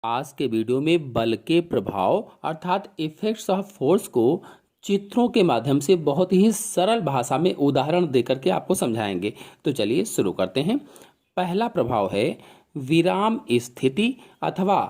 आज के वीडियो में बल के प्रभाव अर्थात इफेक्ट्स ऑफ फोर्स को चित्रों के माध्यम से बहुत ही सरल भाषा में उदाहरण देकर के आपको समझाएंगे। तो चलिए शुरू करते हैं। पहला प्रभाव है विराम स्थिति अथवा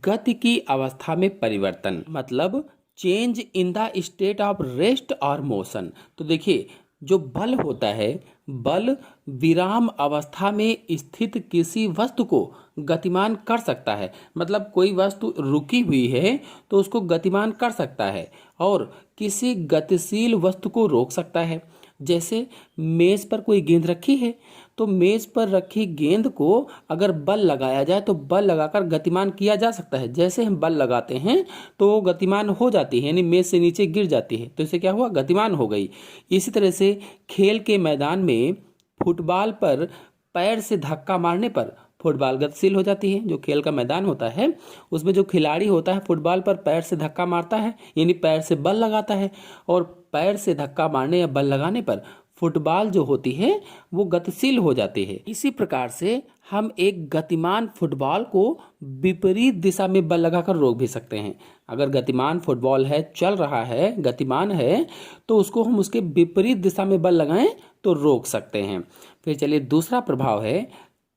गति की अवस्था में परिवर्तन, मतलब change in the state of rest और मोशन। तो देखिए, जो बल होता है, बल विराम अवस्था में स्थित किसी वस्तु को गतिमान कर सकता है। मतलब कोई वस्तु रुकी हुई है तो उसको गतिमान कर सकता है और किसी गतिशील वस्तु को रोक सकता है। जैसे मेज पर कोई गेंद रखी है तो मेज पर रखी गेंद को अगर बल लगाया जाए तो बल लगाकर गतिमान किया जा सकता है। जैसे हम बल लगाते हैं तो वो गतिमान हो जाती है, यानी मेज से नीचे गिर जाती है, तो इससे क्या हुआ, गतिमान हो गई। इसी तरह से खेल के मैदान में फुटबॉल पर पैर से धक्का मारने पर फुटबॉल गतिशील हो जाती है। जो खेल का मैदान होता है उसमें जो खिलाड़ी होता है फुटबॉल पर पैर से धक्का मारता है, यानी पैर से बल लगाता है, और पैर से धक्का मारने या बल लगाने पर फुटबॉल जो होती है वो गतिशील हो जाती है। इसी प्रकार से हम एक गतिमान फुटबॉल को विपरीत दिशा में बल लगाकर रोक भी सकते हैं। अगर गतिमान फुटबॉल है, चल रहा है, गतिमान है, तो उसको हम उसके विपरीत दिशा में बल लगाएं तो रोक सकते हैं। फिर चलिए, दूसरा प्रभाव है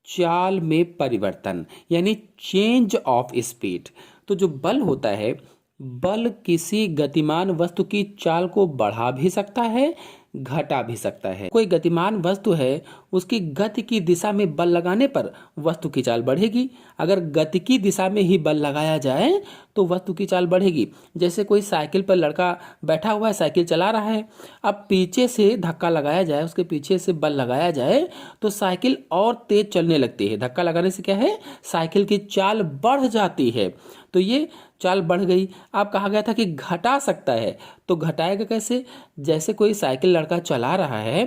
चाल में परिवर्तन, यानी चेंज ऑफ स्पीड। तो जो बल होता है, बल किसी गतिमान वस्तु की चाल को बढ़ा भी सकता है, घटा भी सकता है। कोई गतिमान वस्तु है, उसकी गति की दिशा में बल लगाने पर वस्तु की चाल बढ़ेगी। अगर गति की दिशा में ही बल लगाया जाए तो वस्तु की चाल बढ़ेगी। जैसे कोई साइकिल पर लड़का बैठा हुआ है, साइकिल चला रहा है, अब पीछे से धक्का लगाया जाए, उसके पीछे से बल लगाया जाए तो साइकिल और तेज चलने लगती है। धक्का लगाने से क्या है, साइकिल की चाल बढ़ जाती है। तो ये चाल बढ़ गई। अब कहा गया था कि घटा सकता है, तो घटाएगा कैसे? जैसे कोई साइकिल लड़का चला रहा है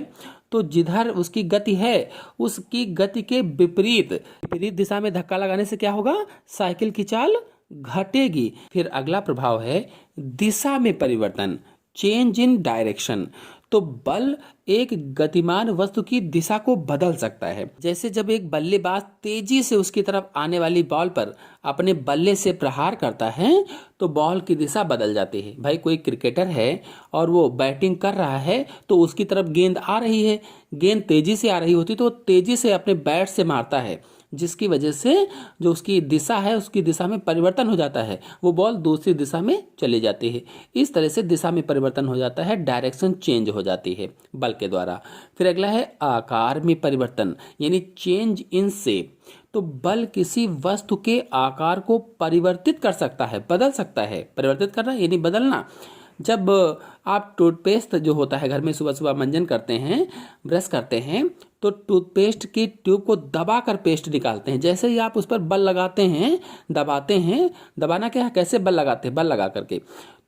तो जिधर उसकी गति है उसकी गति के विपरीत दिशा में धक्का लगाने से क्या होगा, साइकिल की चाल घटेगी। फिर अगला प्रभाव है दिशा में परिवर्तन, चेंज इन डायरेक्शन। तो बल एक गतिमान वस्तु की दिशा को बदल सकता है। जैसे जब एक बल्लेबाज तेजी से उसकी तरफ आने वाली बॉल पर अपने बल्ले से प्रहार करता है तो बॉल की दिशा बदल जाती है। भाई कोई क्रिकेटर है और वो बैटिंग कर रहा है तो उसकी तरफ गेंद आ रही है, गेंद तेजी से आ रही होती तो तेजी से अपने बैट से मारता है, जिसकी वजह से जो उसकी दिशा है उसकी दिशा में परिवर्तन हो जाता है, वो बॉल दूसरी दिशा में चली जाती है। इस तरह से दिशा में परिवर्तन हो जाता है, डायरेक्शन चेंज हो जाती है बल के द्वारा। फिर अगला है आकार में परिवर्तन, यानी चेंज इन शेप। तो बल किसी वस्तु के आकार को परिवर्तित कर सकता है, बदल सकता है। परिवर्तित करना यानी बदलना। जब आप टूथपेस्ट जो होता है घर में सुबह सुबह मंजन करते हैं, ब्रश करते हैं, तो टूथपेस्ट की ट्यूब को दबाकर पेस्ट निकालते हैं। जैसे ही आप उस पर बल लगाते हैं, दबाते हैं, दबाना क्या है, कैसे बल लगाते हैं, बल लगा करके,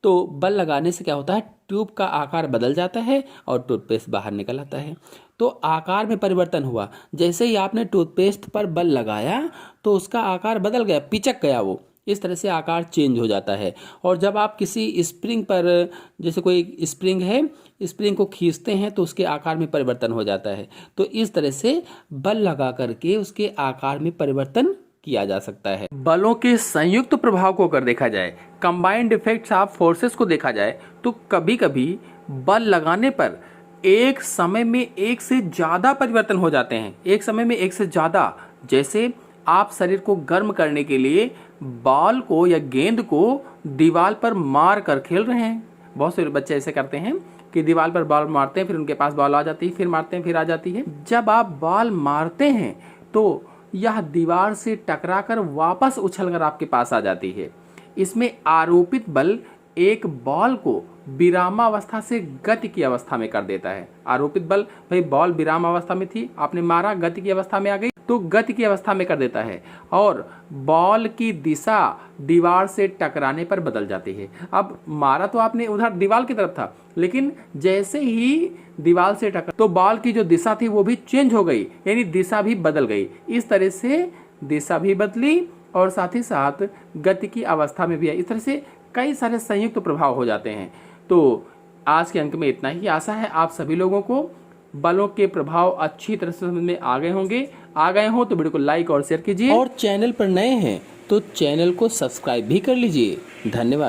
तो बल लगाने से क्या होता है, ट्यूब का आकार बदल जाता है और टूथपेस्ट बाहर निकल आता है। तो आकार में परिवर्तन हुआ। जैसे ही आपने टूथपेस्ट पर बल लगाया तो उसका आकार बदल गया, पिचक गया वो। इस तरह से आकार चेंज हो जाता है। और जब आप किसी स्प्रिंग पर, जैसे कोई स्प्रिंग है, स्प्रिंग को खींचते हैं तो उसके आकार में परिवर्तन हो जाता है। तो इस तरह से बल लगा करके उसके आकार में परिवर्तन किया जा सकता है। बलों के संयुक्त प्रभाव को अगर देखा जाए, कंबाइंड इफेक्ट्स ऑफ फोर्सेस को देखा जाए, तो कभी कभी बल लगाने पर एक समय में एक से ज़्यादा परिवर्तन हो जाते हैं। एक समय में एक से ज़्यादा। जैसे आप शरीर को गर्म करने के लिए बॉल को या गेंद को दीवार पर मार कर खेल रहे हैं। बहुत से बच्चे ऐसे करते हैं कि दीवार पर बॉल मारते हैं, फिर उनके पास बॉल आ जाती है, फिर मारते हैं, फिर आ जाती है। जब आप बॉल मारते हैं तो यह दीवार से टकराकर वापस उछलकर आपके पास आ जाती है। इसमें आरोपित बल एक बॉल को विरामावस्था से गति की अवस्था में कर देता है। आरोपित बल, भाई बॉल विराम अवस्था में थी, आपने मारा, गति की अवस्था में आ गई, तो गति की अवस्था में कर देता है और बॉल की दिशा दीवार से टकराने पर बदल जाती है। अब मारा तो आपने उधर दीवार की तरफ था, लेकिन जैसे ही दीवार से टकरा तो बॉल की जो दिशा थी वो भी चेंज हो गई, यानी दिशा भी बदल गई। इस तरह से दिशा भी बदली और साथ ही साथ गति की अवस्था में भी है। इस तरह से कई सारे संयुक्त प्रभाव हो जाते हैं। तो आज के अंक में इतना ही। आशा है आप सभी लोगों को बलों के प्रभाव अच्छी तरह से समझ में आ गए होंगे। आ गए हो तो वीडियो को लाइक और शेयर कीजिए, और चैनल पर नए हैं तो चैनल को सब्सक्राइब भी कर लीजिए। धन्यवाद।